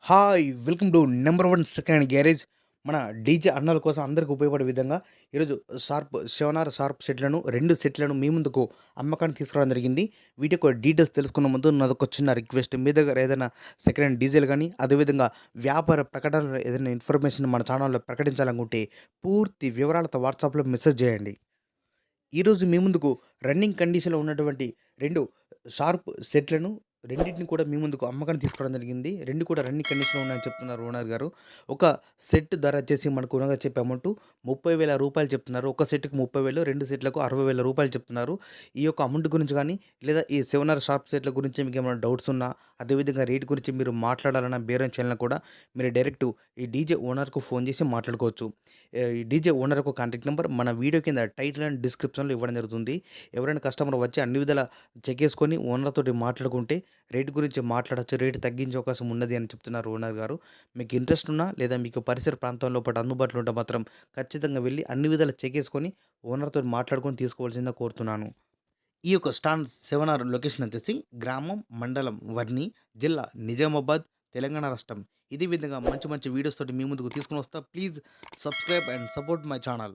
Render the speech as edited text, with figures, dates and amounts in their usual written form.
Hi! Welcome to number 1 second hand garage. మన DJ అన్నల కోసం అందరికి ఉపయోగపడే విధంగా ఈరోజు షార్ప్ సెట్‌లను 2 సెట్‌లను మీ ముందుకు అమ్మకానికి తీసుకురావడం జరిగింది. వీటి యొక్క డీటెయిల్స్ తెలుసుకునే ముందు నాదొక చిన్న రిక్వెస్ట్. మీ దగ్గర ఏదైనా సెకండ్ హ్యాండ్ డీజేలు గానీ, అదేవిధంగా వ్యాపార ప్రకటనలు ఏదైనా ఇన్ఫర్మేషన్ మన ఛానెల్‌లో ప్రకటించాలనుకుంటే పూర్తి వివరాలతో వాట్సాప్‌లో మెసేజ్ చేయండి. ఈరోజు మీ ముందుకు రన్నింగ్ కండిషన్‌లో ఉన్నటువంటి 2 షార్ప్ సెట్‌లను రెండిటిని కూడా మీ ముందుకు అమ్మకానికి తీసుకోవడం జరిగింది. 2 కూడా రన్నింగ్ కండిషన్‌లో ఉన్నాయని చెప్తున్నారు ఓనర్ గారు. ఒక సెట్ ధర వచ్చేసి మనకు ఓనర్‌గా చెప్పే అమౌంట్ రూ. 30,000 చెప్తున్నారు. ఒక సెట్‌కి 30,000 2 సెట్‌లకు రూ. 60,000 చెప్తున్నారు. ఈ యొక్క అమౌంట్ గురించి గానీ, లేదా ఈ 7R షార్ప్ సెట్‌ల గురించి మీకేమైనా డౌట్స్ ఉన్నా, అదేవిధంగా రేట్ గురించి మీరు మాట్లాడాలన్నా, బేరం చేయాలన్నా కూడా మీరు డైరెక్ట్ ఈ డీజే ఓనర్‌కు ఫోన్ చేసి మాట్లాడుకోవచ్చు. ఈ డీజే ఓనర్ యొక్క కాంటాక్ట్ నంబర్ మన వీడియో కింద టైటిల్ అండ్ డిస్క్రిప్షన్‌లో ఇవ్వడం జరుగుతుంది. ఎవరైనా కస్టమర్ వచ్చి అన్ని విధాలా చెక్ చేసుకొని ఓనర్ తోటి మాట్లాడుకుంటే రేట్ గురించి మాట్లాడొచ్చు. రేట్ తగ్గించే అవకాశం ఉన్నది అని చెప్తున్నారు ఓనర్ గారు. మీకు ఇంట్రెస్ట్ ఉన్నా లేదా మీకు పరిసర ప్రాంతంలో పాటు అందుబాటులో ఉంటే మాత్రం ఖచ్చితంగా వెళ్లి అన్ని విధాలా చెక్ చేసుకొని ఓనర్ తోటి మాట్లాడుకొని తీసుకోవాల్సిందిగా కోరుతున్నాను. ఈ యొక్క స్టాండ్ 7R లొకేషన్ వచ్చేసి గ్రామం, మండలం వర్ని, జిల్లా నిజామాబాద్, తెలంగాణ రాష్ట్రం. ఇదే విధంగా మంచి మంచి వీడియోస్ తోటి మీ ముందుకు తీసుకొని వస్తా. Please subscribe and support my channel.